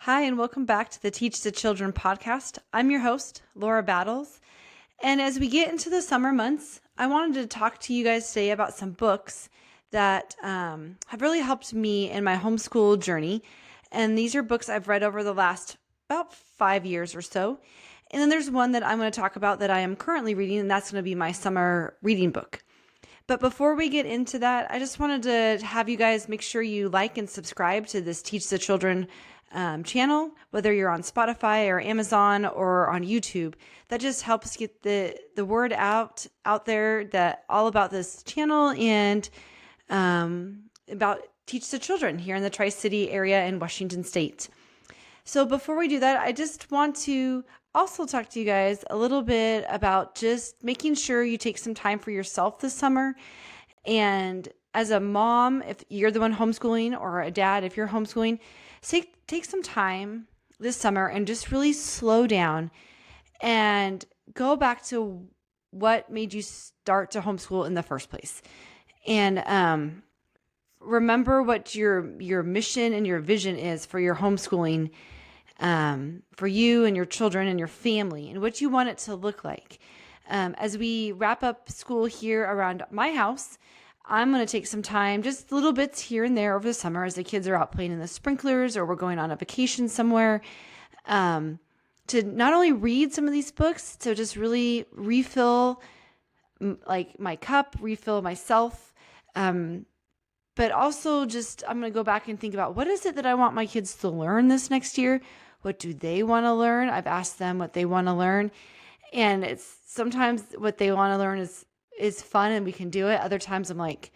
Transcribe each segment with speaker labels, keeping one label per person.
Speaker 1: Hi, and welcome back to the Teach the Children podcast. I'm your host, Laura Battles. And as we get into the summer months, I wanted to talk to you guys today about some books that have really helped me in my homeschool journey. And these are books I've read over the last about 5 years or so. And then there's one that I'm going to talk about that I am currently reading, and that's going to be my summer reading book. But before we get into that, I just wanted to have you guys make sure you like and subscribe to this Teach the Children channel, whether you're on Spotify or Amazon or on YouTube. That just helps get the word out there that all about this channel and about Teach the Children here in the Tri-City area in Washington State. So before we do that, I just want to also talk to you guys a little bit about just making sure you take some time for yourself this summer. And as a mom, if you're the one homeschooling, or a dad, if you're homeschooling, take some time this summer and just really slow down and go back to what made you start to homeschool in the first place. And remember what your mission and your vision is for your homeschooling, for you and your children and your family, and what you want it to look like. As we wrap up school here around my house, I'm going to take some time, just little bits here and there over the summer as the kids are out playing in the sprinklers or we're going on a vacation somewhere, to not only read some of these books, to just really refill like my cup, refill myself, but also just I'm going to go back and think about what is it that I want my kids to learn this next year? What do they want to learn? I've asked them what they want to learn, and it's sometimes what they want to learn is fun and we can do it. Other times I'm like,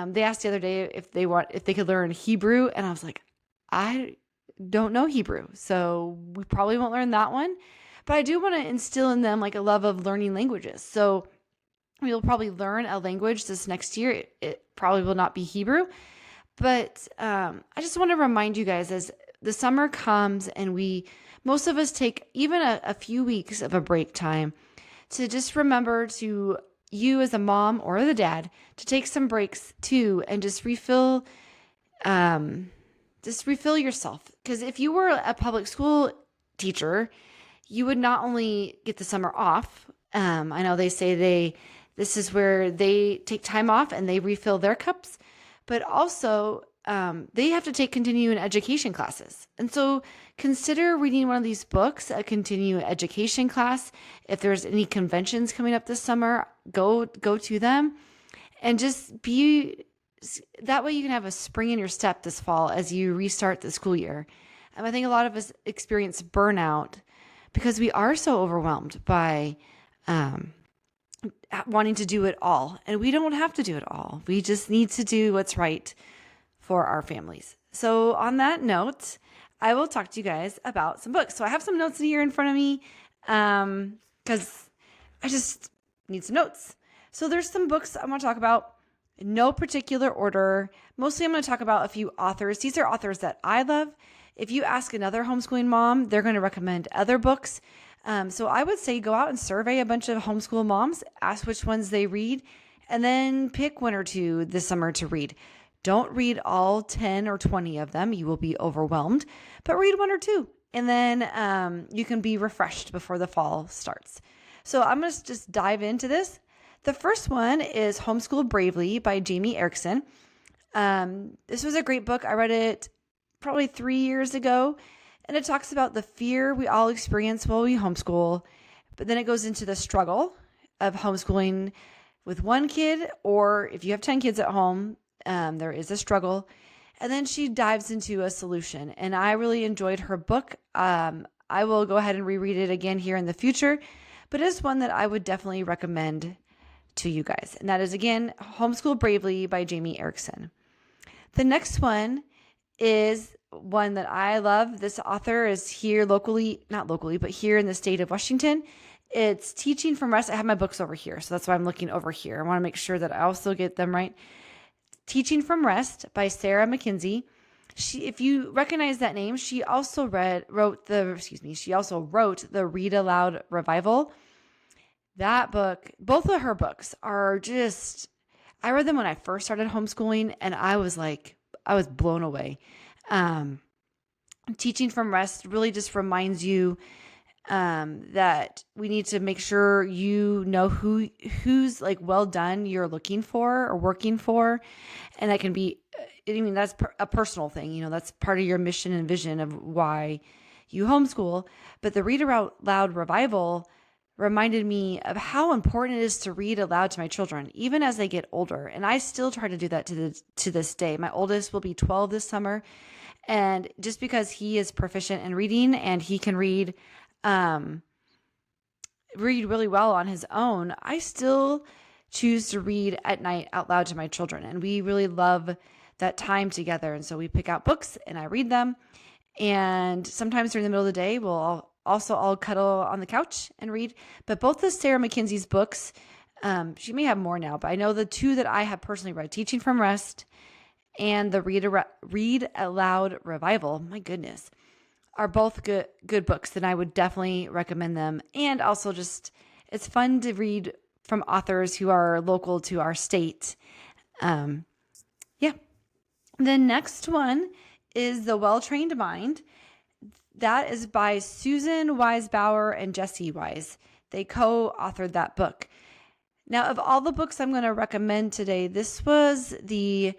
Speaker 1: they asked the other day if they could learn Hebrew, and I was like, I don't know Hebrew, so we probably won't learn that one. But I do want to instill in them like a love of learning languages. So we'll probably learn a language this next year. It probably will not be Hebrew, but I just want to remind you guys, as the summer comes and most of us take even a few weeks of a break time, to just remember to, you as a mom or the dad, to take some breaks too and just refill yourself. Because if you were a public school teacher, you would not only get the summer off. I know they say this is where they take time off and they refill their cups, but also they have to take continuing education classes. And so consider reading one of these books, a continuing education class. If there's any conventions coming up this summer, go to them, and just that way you can have a spring in your step this fall as you restart the school year. I think a lot of us experience burnout because we are so overwhelmed by wanting to do it all. And we don't have to do it all. We just need to do what's right for our families. So on that note, I will talk to you guys about some books. So I have some notes here in front of me because I just need some notes. So there's some books I want to talk about in no particular order. Mostly I'm going to talk about a few authors. These are authors that I love. If you ask another homeschooling mom, they're going to recommend other books. So I would say go out and survey a bunch of homeschool moms, ask which ones they read, and then pick one or two this summer to read. Don't read all 10 or 20 of them. You will be overwhelmed, but read one or two, and then you can be refreshed before the fall starts. So I'm going to just dive into this. The first one is Homeschool Bravely by Jamie Erickson. This was a great book. I read it probably 3 years ago, and it talks about the fear we all experience while we homeschool, but then it goes into the struggle of homeschooling with one kid, or if you have 10 kids at home, there is a struggle. And then she dives into a solution, and I really enjoyed her book. I will go ahead and reread it again here in the future, but it's one that I would definitely recommend to you guys. And that is, again, Homeschool Bravely by Jamie Erickson. The next one is one that I love. This author is here not locally, but here in the state of Washington. It's Teaching from Rest. I have my books over here, so that's why I'm looking over here. I want to make sure that I also get them right. Teaching from Rest by Sarah MacKenzie. If you recognize that name, she also wrote the Read Aloud Revival. That book, both of her books are just, I read them when I first started homeschooling, and I was blown away. Teaching from Rest really just reminds you that we need to make sure you know who's like well done you're looking for or working for. And that can be, I mean, that's a personal thing, that's part of your mission and vision of why you homeschool. But the Read Aloud revival reminded me of how important it is to read aloud to my children, even as they get older. And I still try to do that to this day. My oldest will be 12 this summer. And just because he is proficient in reading and he can read really well on his own, I still choose to read at night out loud to my children. And we really love that time together. And so we pick out books and I read them. And sometimes during the middle of the day, we'll also all cuddle on the couch and read. But both the Sarah MacKenzie's books, she may have more now, but I know the two that I have personally read, Teaching from Rest and the Read Aloud Revival, my goodness, are both good books, and I would definitely recommend them. And also just, it's fun to read from authors who are local to our state. Yeah. The next one is The Well-Trained Mind. That is by Susan Wise Bauer and Jessie Wise. They co-authored that book. Now, of all the books I'm going to recommend today, this was the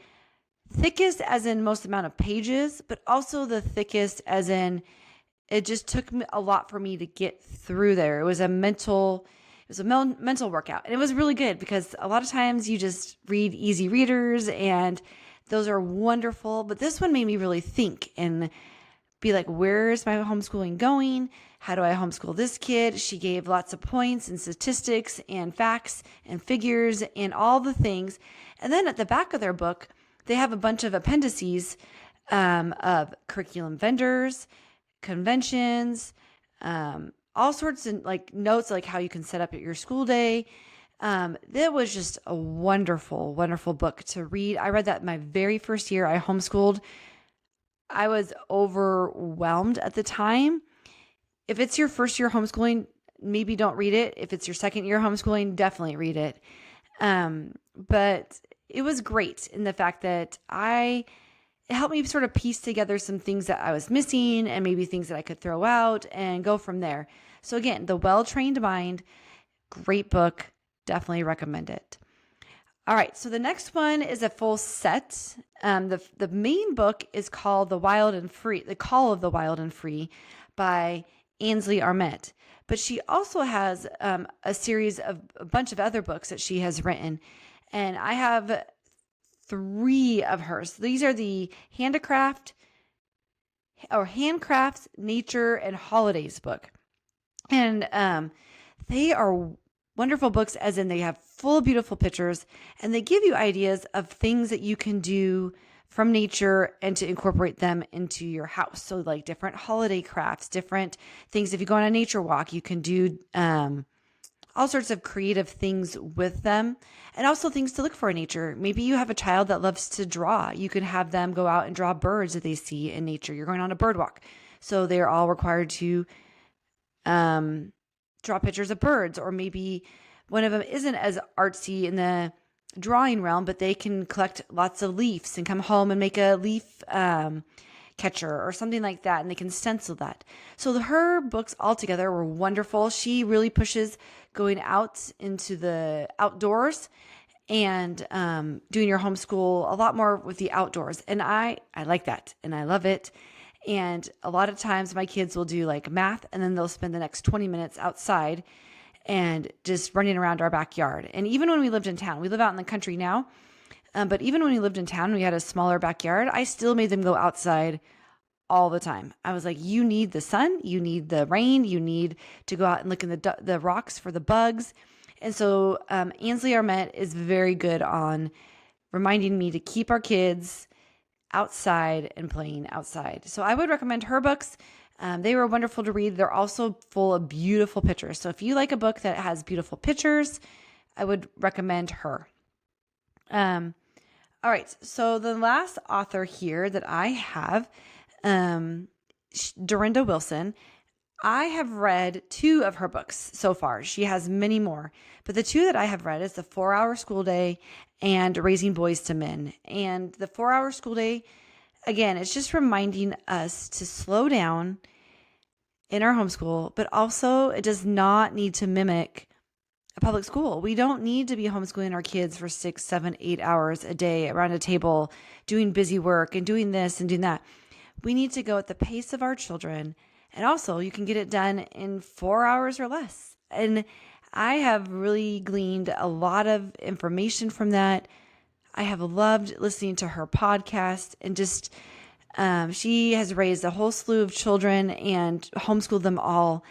Speaker 1: thickest as in most amount of pages, but also the thickest as in it just took a lot for me to get through there. It was a mental workout. And it was really good because a lot of times you just read easy readers and those are wonderful. But this one made me really think and be like, where's my homeschooling going? How do I homeschool this kid? She gave lots of points and statistics and facts and figures and all the things. And then at the back of their book, they have a bunch of appendices of curriculum vendors, conventions, all sorts of like notes, like how you can set up your school day. That was just a wonderful, wonderful book to read. I read that my very first year I homeschooled. I was overwhelmed at the time. If it's your first year homeschooling, maybe don't read it. If it's your second year homeschooling, definitely read it. But it was great in the fact that it helped me sort of piece together some things that I was missing and maybe things that I could throw out and go from there. So again, The Well-Trained Mind, great book. Definitely recommend it. All right. So the next one is a full set. The main book is called The Call of the Wild and Free by Ainsley Arment. But she also has a series of a bunch of other books that she has written. And I have 3 of hers. These are the Handcrafts, Nature, and Holidays book. And they are wonderful books, as in they have full of beautiful pictures, and they give you ideas of things that you can do from nature and to incorporate them into your house. So like different holiday crafts, different things. If you go on a nature walk, you can do all sorts of creative things with them, and also things to look for in nature. Maybe you have a child that loves to draw. You can have them go out and draw birds that they see in nature. You're going on a bird walk. So they're all required to draw pictures of birds, or maybe one of them isn't as artsy in the drawing realm, but they can collect lots of leaves and come home and make a leaf catcher or something like that, and they can stencil that. So her books altogether were wonderful. She really pushes going out into the outdoors and doing your homeschool a lot more with the outdoors. And I like that, and I love it. And a lot of times my kids will do like math, and then they'll spend the next 20 minutes outside and just running around our backyard. And even when we lived in town, we live out in the country now, but even when we lived in town, we had a smaller backyard. I still made them go outside all the time. I was like, you need the sun, you need the rain, you need to go out and look in the rocks for the bugs. And so Ainsley Arment is very good on reminding me to keep our kids outside and playing outside. So I would recommend her books. They were wonderful to read. They're also full of beautiful pictures. So if you like a book that has beautiful pictures, I would recommend her. All right. So the last author here that I have, Durenda Wilson. I have read 2 of her books so far. She has many more, but the 2 that I have read is The 4-Hour School Day and Raising Boys to Men. And The 4-Hour School Day, again, it's just reminding us to slow down in our homeschool, but also it does not need to mimic a public school. We don't need to be homeschooling our kids for 6, 7, 8 hours a day around a table, doing busy work and doing this and doing that. We need to go at the pace of our children. And also, you can get it done in 4 hours or less. And I have really gleaned a lot of information from that. I have loved listening to her podcast, and just she has raised a whole slew of children and homeschooled them all.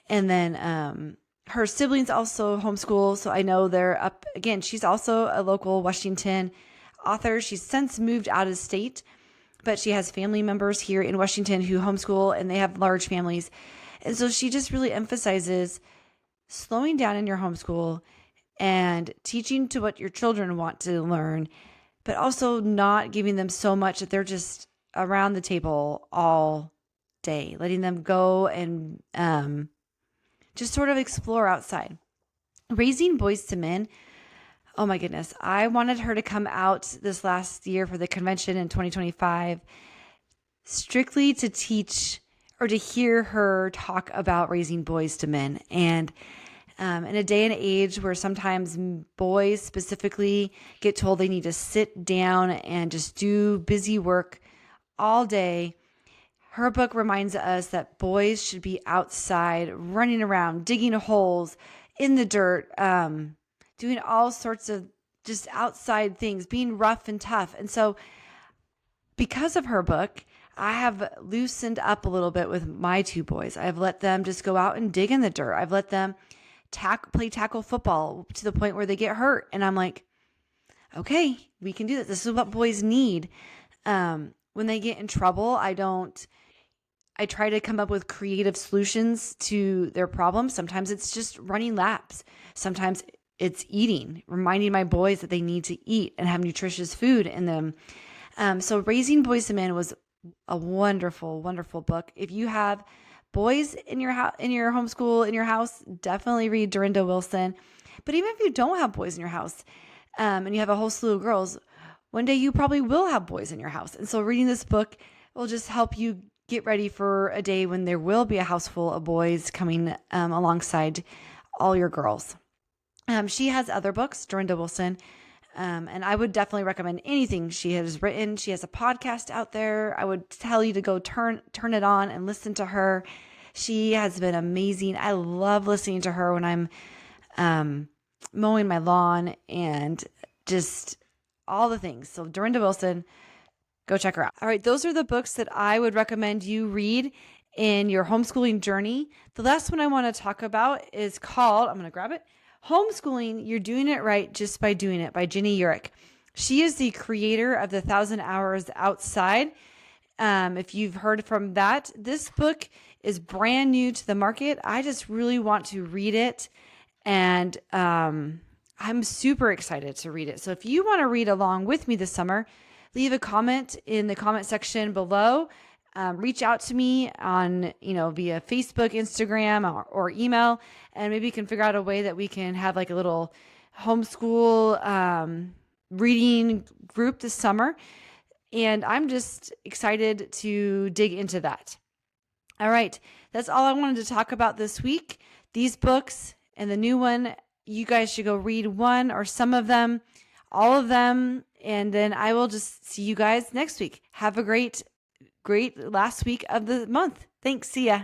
Speaker 1: And then her siblings also homeschool, so I know they're up. Again, she's also a local Washington author. She's since moved out of state, but she has family members here in Washington who homeschool, and they have large families. And so she just really emphasizes slowing down in your homeschool and teaching to what your children want to learn, but also not giving them so much that they're just around the table all day, letting them go and just sort of explore outside. Raising Boys to Men. Oh my goodness. I wanted her to come out this last year for the convention in 2025, strictly to teach or to hear her talk about raising boys to men. And in a day and age where sometimes boys specifically get told they need to sit down and just do busy work all day, her book reminds us that boys should be outside, running around, digging holes in the dirt, doing all sorts of just outside things, being rough and tough. And so because of her book, I have loosened up a little bit with my 2 boys. I've let them just go out and dig in the dirt. I've let them play tackle football to the point where they get hurt. And I'm like, okay, we can do this. This is what boys need. When they get in trouble, I try to come up with creative solutions to their problems. Sometimes it's just running laps. Sometimes it's eating, reminding my boys that they need to eat and have nutritious food in them. So Raising Boys to Men was a wonderful, wonderful book. If you have boys in your house, in your homeschool, in your house, definitely read Durenda Wilson. But even if you don't have boys in your house, and you have a whole slew of girls, one day you probably will have boys in your house. And so reading this book will just help you get ready for a day when there will be a house full of boys coming alongside all your girls. She has other books, Durenda Wilson, and I would definitely recommend anything she has written. She has a podcast out there. I would tell you to go turn it on and listen to her. She has been amazing. I love listening to her when I'm mowing my lawn and just all the things. So Durenda Wilson, go check her out. All right, those are the books that I would recommend you read in your homeschooling journey. The last one I want to talk about is called, I'm going to grab it, Homeschooling, You're Doing It Right Just by Doing It by Ginny Urick. She is the creator of the 1,000 Hours Outside. If you've heard from that, this book is brand new to the market. I just really want to read it, and I'm super excited to read it. So if you want to read along with me this summer, leave a comment in the comment section below. Reach out to me on, via Facebook, Instagram, or email, and maybe you can figure out a way that we can have like a little homeschool reading group this summer. And I'm just excited to dig into that. All right. That's all I wanted to talk about this week. These books and the new one, you guys should go read one or some of them, all of them. And then I will just see you guys next week. Have a great last week of the month. Thanks. See ya.